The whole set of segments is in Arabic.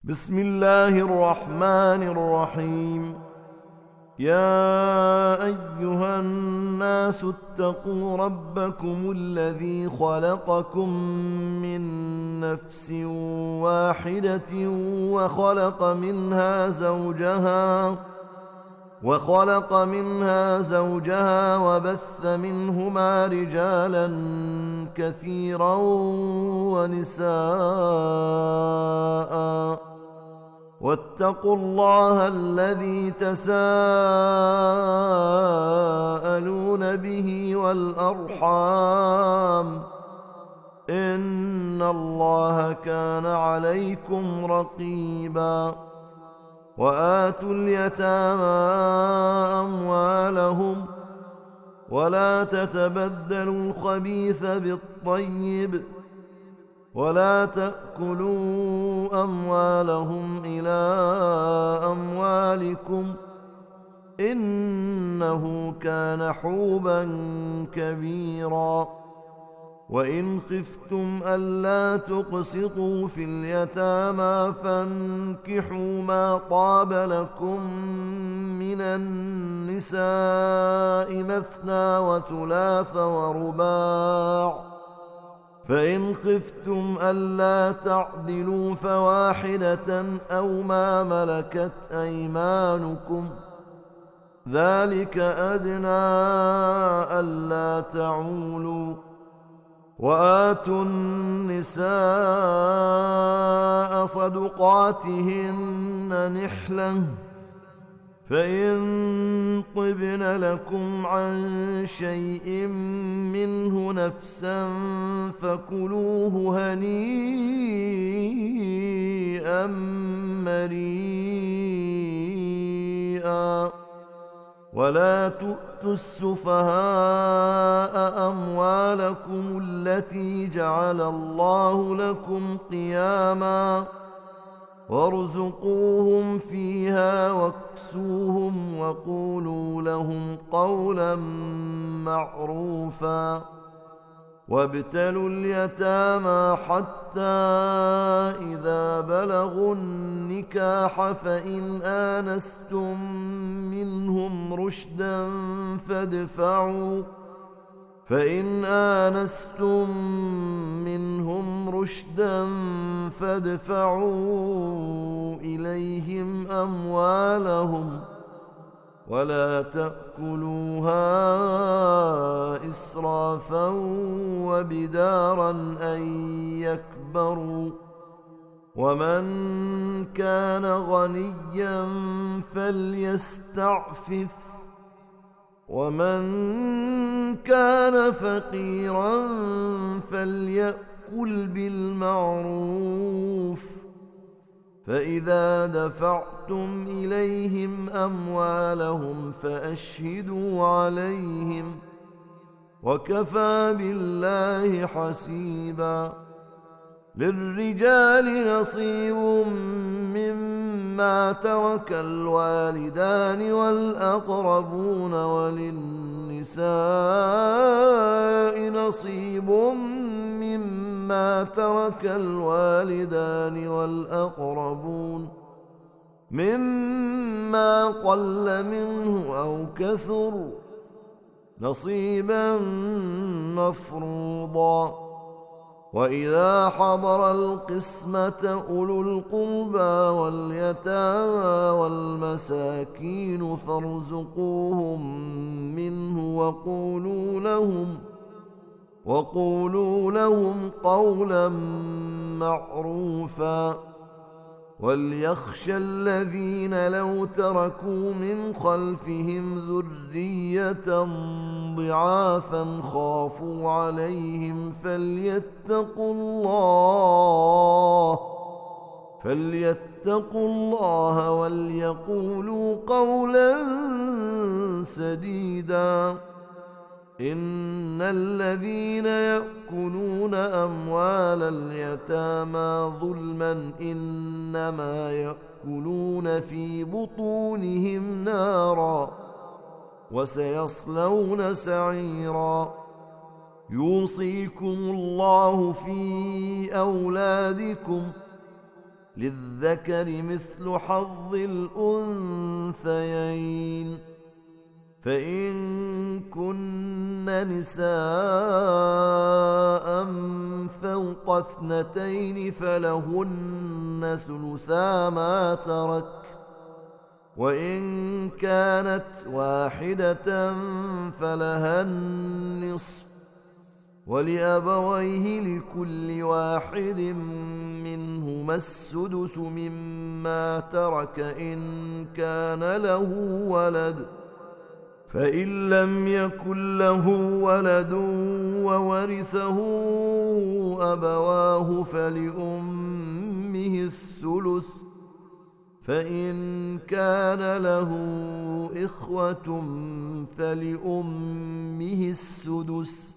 بسم الله الرحمن الرحيم. يا أيها الناس اتقوا ربكم الذي خلقكم من نفس واحدة وخلق منها زوجها وبث منهما رجالا كثيرا ونساء، واتقوا الله الذي تساءلون به والأرحام، إن الله كان عليكم رقيبا. وآتوا اليتامى أموالهم ولا تتبدلوا الخبيث بالطيب، ولا تأكلوا أموالهم إلى أموالكم، إنه كان حوبا كبيرا. وإن خفتم ألا تقسطوا في اليتامى فانكحوا ما طاب لكم من النساء مثنى وثلاث ورباع، فإن خفتم ألا تعدلوا فواحدة أو ما ملكت أيمانكم، ذلك أدنى ألا تعولوا. وآتوا النساء صدقاتهن نحلة، فإن طبن لكم عن شيء منه نفسا فكلوه هنيئا مريئا. ولا تؤتوا السفهاء أموالكم التي جعل الله لكم قياما، وارزقوهم فيها واكسوهم وقولوا لهم قولا معروفا. وابتلوا اليتامى حتى إذا بلغوا النكاح فإن آنستم منهم رشدا فادفعوا إليهم أموالهم، ولا تأكلوها إسرافا وبدارا أن يكبروا. ومن كان غنيا فليستعفف، ومن كان فقيرا فليأكل بالمعروف. فإذا دفعتم إليهم أموالهم فأشهدوا عليهم، وكفى بالله حسيبا. للرجال نصيب مما ترك الوالدان والأقربون، وللنساء نصيب مما ترك الوالدان والأقربون، مما قل منه أو كثر، نصيبا مفروضا. وإذا حضر القسمة أولو القربى واليتامى والمساكين فارزقوهم منه وقولوا لهم قولا معروفا. وليخشى الذين لو تركوا من خلفهم ذرية ضعافا خافوا عليهم فليتقوا الله وليقولوا قولا سديدا. إن الذين يأكلون أموال اليتامى ظلما إنما يأكلون في بطونهم نارا وسيصلون سعيرا. يوصيكم الله في أولادكم للذكر مثل حظ الأنثيين. فإن كن نساء فوق 2 فلهن ثلثا ما ترك، وإن كانت واحدة فلها النصف، ولأبويه لكل واحد منهما السدس مما ترك إن كان له ولد، فإن لم يكن له ولد وورثه أبواه فلأمه الثلث، فإن كان له إخوة فلأمه السدس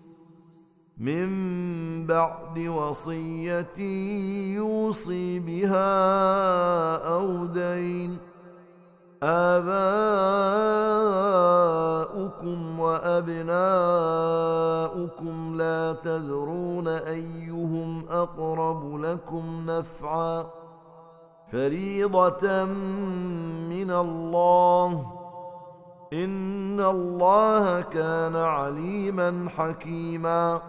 من بعد وصية يوصي بها أو دين. آباؤكم وأبناؤكم لا تدرون أيهم أقرب لكم نفعا، فريضة من الله، إن الله كان عليما حكيما.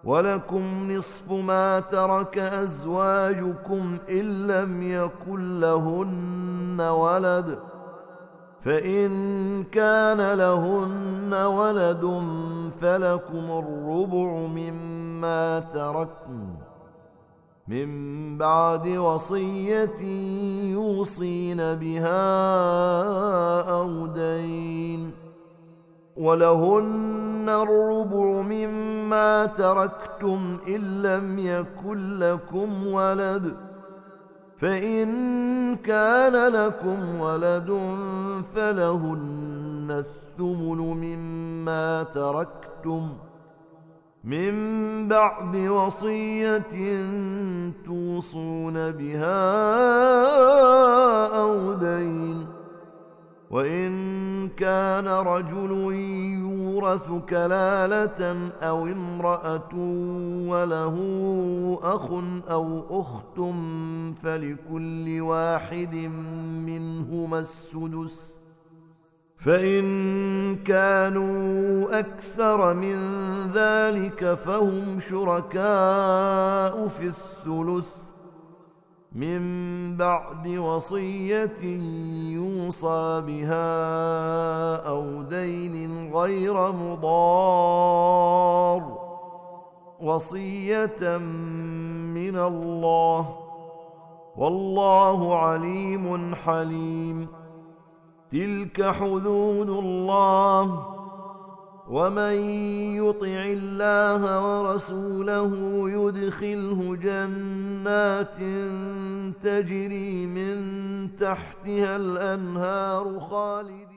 ولكم نصف ما ترك أزواجكم إن لم يكن لهن ولد، فإن كان لهن ولد فلكم الربع مما تركن من بعد وصية يوصين بها أو دين. ولهن الربع مما تركتم إن لم يكن لكم ولد، فإن كان لكم ولد فلهن الثمن مما تركتم من بعد وصية توصون بها أو دين. وإن كان رجل يورث كلالة أو امرأة وله أخ أو أخت فلكل واحد منهما السدس، فإن كانوا أكثر من ذلك فهم شركاء في الثلث من بعد وصية يوصى بها أو دين غير مضار، وصية من الله، والله عليم حليم. تلك حدود الله، ومن يطع الله ورسوله يدخله جنات تجري من تحتها الأنهار خالدين